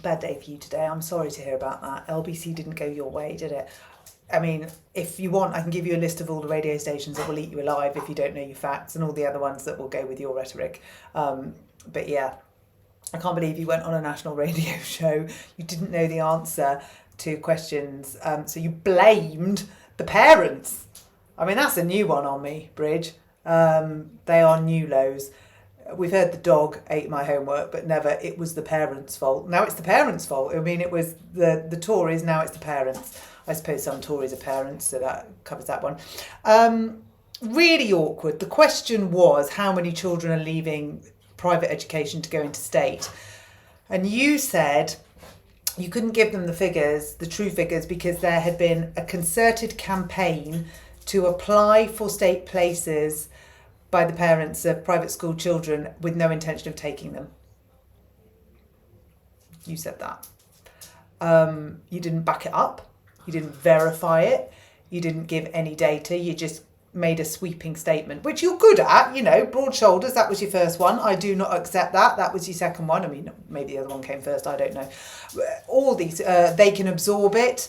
Bad day for you today. I'm sorry to hear about that. LBC didn't go your way, did it? I mean, if you want, I can give you a list of all the radio stations that will eat you alive if you don't know your facts, and all the other ones that will go with your rhetoric. But yeah, I can't believe you went on a national radio show. You didn't know the answer to questions, so you blamed the parents. I mean, that's a new one on me, Bridge. They are new lows. We've heard the dog ate my homework, but never it was the parents' fault. Now it's the parents' fault. I mean, it was the Tories, now it's the parents. I suppose some Tories are parents, so that covers that one. Really awkward. The question was, how many children are leaving private education to go into state? And you said you couldn't give them the figures, the true figures, because there had been a concerted campaign to apply for state places by the parents of private school children with no intention of taking them. You said that. You didn't back it up. You didn't verify it. You didn't give any data. You just made a sweeping statement, which you're good at, you know, broad shoulders. That was your first one. I do not accept that. That was your second one. I mean, maybe the other one came first. I don't know. All these, they can absorb it.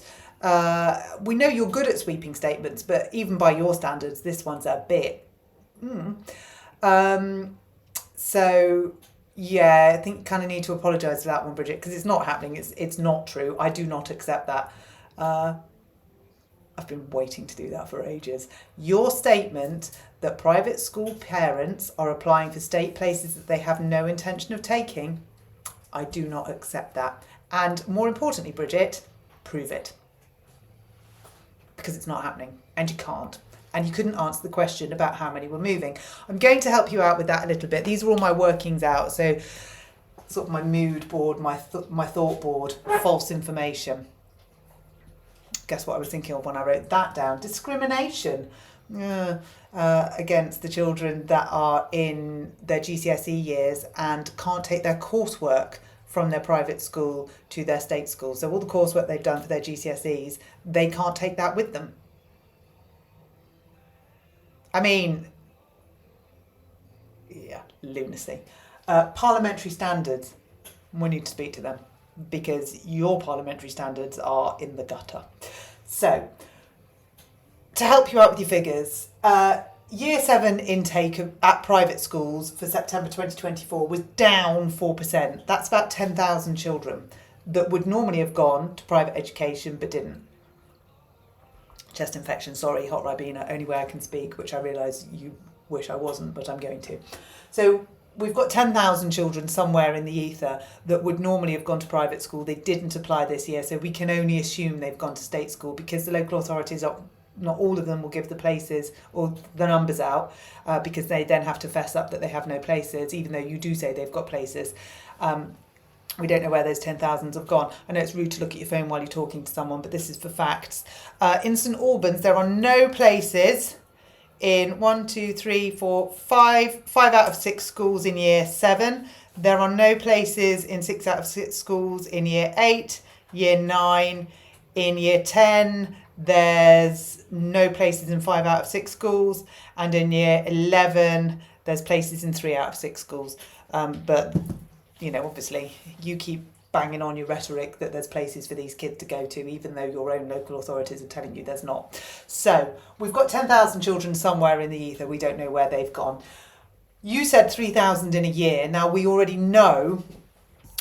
We know you're good at sweeping statements, but even by your standards, this one's a bit. So yeah, I think you kind of need to apologise for that one, Bridget, because it's not happening. It's not true. I do not accept that. I've been waiting to do that for ages. Your statement that private school parents are applying for state places that they have no intention of taking, I do not accept that. And more importantly, Bridget, prove it. Because it's not happening, and you can't. And you couldn't answer the question about how many were moving. I'm going to help you out with that a little bit. These are all my workings out. So sort of my mood board, my thought board, false information. Guess what I was thinking of when I wrote that down? Discrimination against the children that are in their GCSE years and can't take their coursework from their private school to their state school. So all the coursework they've done for their GCSEs, they can't take that with them. I mean, yeah, lunacy. Parliamentary standards, we need to speak to them because your parliamentary standards are in the gutter. So, to help you out with your figures, Year 7 intake at private schools for September 2024 was down 4%. That's about 10,000 children that would normally have gone to private education but didn't. Chest infection, sorry, hot ribena, only way I can speak, which I realise you wish I wasn't, but I'm going to. So we've got 10,000 children somewhere in the ether that would normally have gone to private school. They didn't apply this year, so we can only assume they've gone to state school because the local authorities are, not all of them will give the places or the numbers out because they then have to fess up that they have no places, even though you do say they've got places. We don't know where those 10,000 have gone. I know it's rude to look at your phone while you're talking to someone, but this is for facts. In St Albans, there are no places in 5 out of 6 schools in year 7. There are no places in 6 out of 6 schools in year 8, year 9, in year 10. There's no places in 5 out of 6 schools, and in year 11, there's places in 3 out of 6 schools. But you know, obviously, you keep banging on your rhetoric that there's places for these kids to go to, even though your own local authorities are telling you there's not. So we've got 10,000 children somewhere in the ether. We don't know where they've gone. You said 3,000 in a year. Now, we already know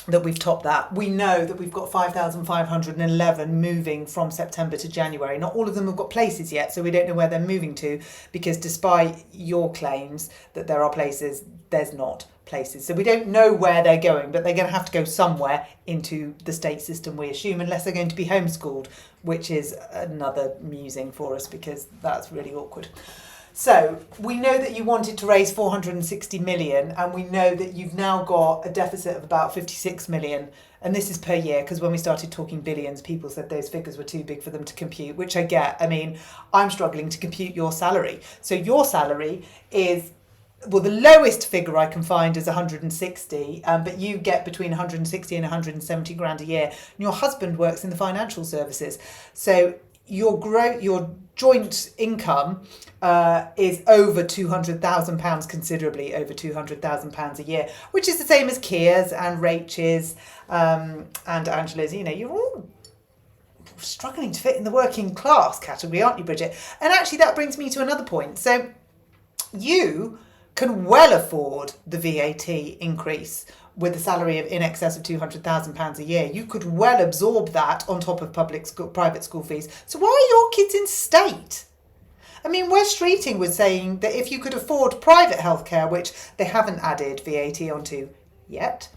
that we've topped that. We know that we've got 5,511 moving from September to January. Not all of them have got places yet, so we don't know where they're moving to, because despite your claims that there are places, there's not places. So we don't know where they're going, but they're going to have to go somewhere into the state system, we assume, unless they're going to be homeschooled, which is another musing for us because that's really awkward. So we know that you wanted to raise 460 million, and we know that you've now got a deficit of about 56 million. And this is per year, because when we started talking billions, people said those figures were too big for them to compute, which I get. I mean, I'm struggling to compute your salary. So your salary is, well, the lowest figure I can find is 160, but you get between 160 and 170 grand a year. And your husband works in the financial services. So your joint income is over £200,000, considerably over £200,000 a year, which is the same as Kia's and Rachel's and Angela's. You know, you're all struggling to fit in the working class category, aren't you, Bridget? And actually that brings me to another point. So you can well afford the VAT increase with a salary of in excess of £200,000 a year. You could well absorb that on top of private school fees. So why are your kids in state? I mean, West Streeting was saying that if you could afford private healthcare, which they haven't added VAT onto yet,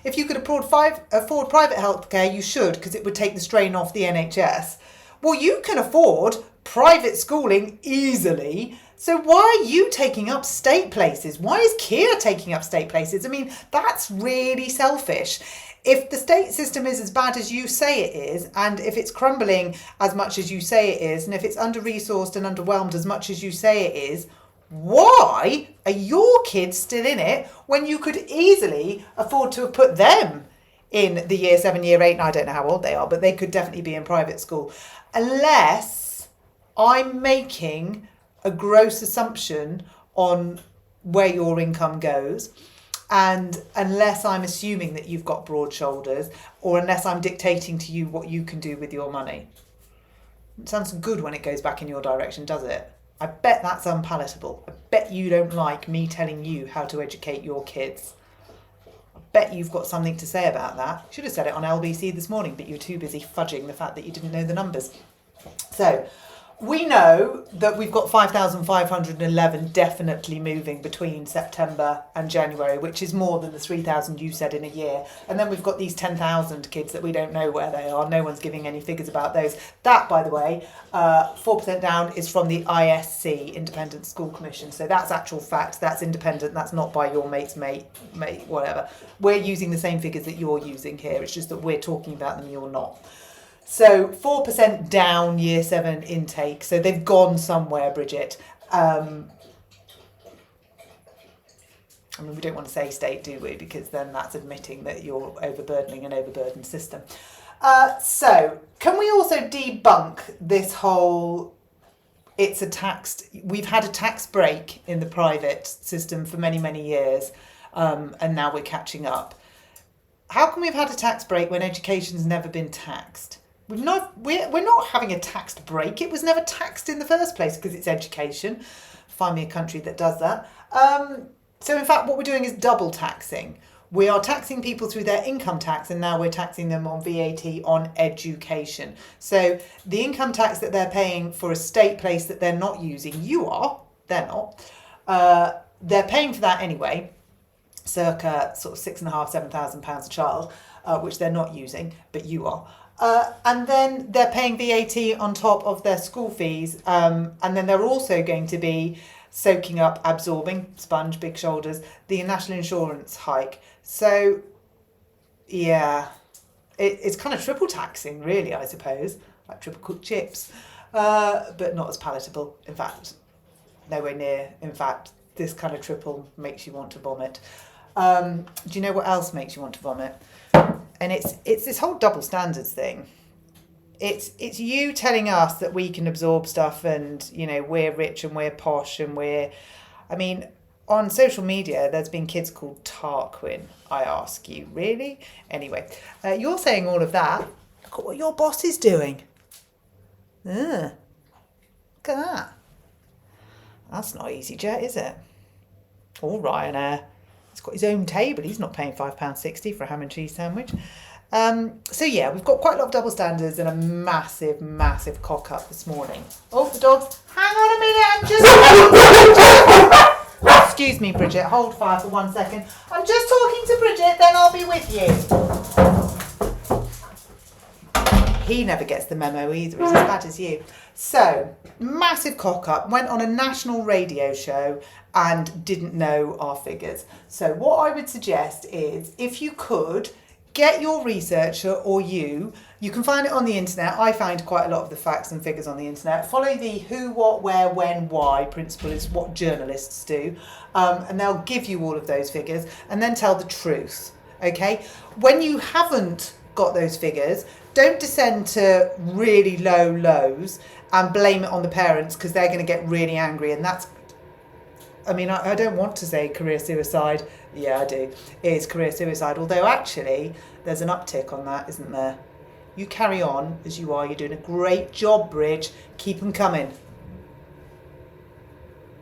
if you could afford private healthcare, you should, because it would take the strain off the NHS. Well, you can afford private schooling easily. So why are you taking up state places? Why is Kia taking up state places? I mean, that's really selfish. If the state system is as bad as you say it is, and if it's crumbling as much as you say it is, and if it's under-resourced and underwhelmed as much as you say it is, why are your kids still in it when you could easily afford to have put them in the year 7, year 8, and I don't know how old they are, but they could definitely be in private school. Unless I'm making a gross assumption on where your income goes, and unless I'm assuming that you've got broad shoulders, or unless I'm dictating to you what you can do with your money. It sounds good when it goes back in your direction, does it? I bet that's unpalatable. I bet you don't like me telling you how to educate your kids. I bet you've got something to say about that. Should have said it on LBC this morning, but you were too busy fudging the fact that you didn't know the numbers. So we know that we've got 5,511 definitely moving between September and January, which is more than the 3,000 you said in a year. And then we've got these 10,000 kids that we don't know where they are. No one's giving any figures about those. That, by the way, 4% down is from the ISC, Independent School Commission. So that's actual fact. That's independent. That's not by your mate's mate, whatever. We're using the same figures that you're using here. It's just that we're talking about them, you're not. So 4% down year 7 intake. So they've gone somewhere, Bridget. I mean, we don't want to say state, do we? Because then that's admitting that you're overburdening an overburdened system. So can we also debunk this whole, we've had a tax break in the private system for many, many years, and now we're catching up. How can we have had a tax break when education's never been taxed? We're not having a taxed break. It was never taxed in the first place because it's education. Find me a country that does that. So in fact, what we're doing is double taxing. We are taxing people through their income tax, and now we're taxing them on VAT on education. So the income tax that they're paying for a state place that they're not using, they're not. They're paying for that anyway, circa sort of £6,500, £7,000 a child, which they're not using, but you are. And then they're paying VAT on top of their school fees, and then they're also going to be soaking up, absorbing, sponge, big shoulders, the national insurance hike. So, yeah, it's kind of triple taxing, really, I suppose, like triple cooked chips, but not as palatable. In fact, nowhere near. In fact, this kind of triple makes you want to vomit. Do you know what else makes you want to vomit? And it's this whole double standards thing. It's you telling us that we can absorb stuff and, you know, we're rich and we're posh and I mean, on social media, there's been kids called Tarquin. I ask you, really? Anyway, you're saying all of that. Look at what your boss is doing. Look at that. That's not EasyJet, is it? Or Ryanair. He's got his own table. He's not paying £5.60 for a ham and cheese sandwich. So yeah, we've got quite a lot of double standards and a massive, massive cock up this morning. Oh, the dogs. Hang on a minute. I'm just... Excuse me, Bridget. Hold fire for 1 second. I'm just talking to Bridget, then I'll be with you. He never gets the memo either. He's as bad as you. So, massive cock up. Went on a national radio show and didn't know our figures. So what I would suggest is, if you could, get your researcher or you can find it on the internet. I find quite a lot of the facts and figures on the internet. Follow the who, what, where, when, why principle. Is what journalists do. And they'll give you all of those figures and then tell the truth. Okay? When you haven't got those figures. Don't descend to really low lows and blame it on the parents, because they're going to get really angry. And that's, I mean, I don't want to say career suicide. Yeah, I do. It is career suicide. Although actually, there's an uptick on that, isn't there? You carry on as you are. You're doing a great job, Bridge. Keep them coming.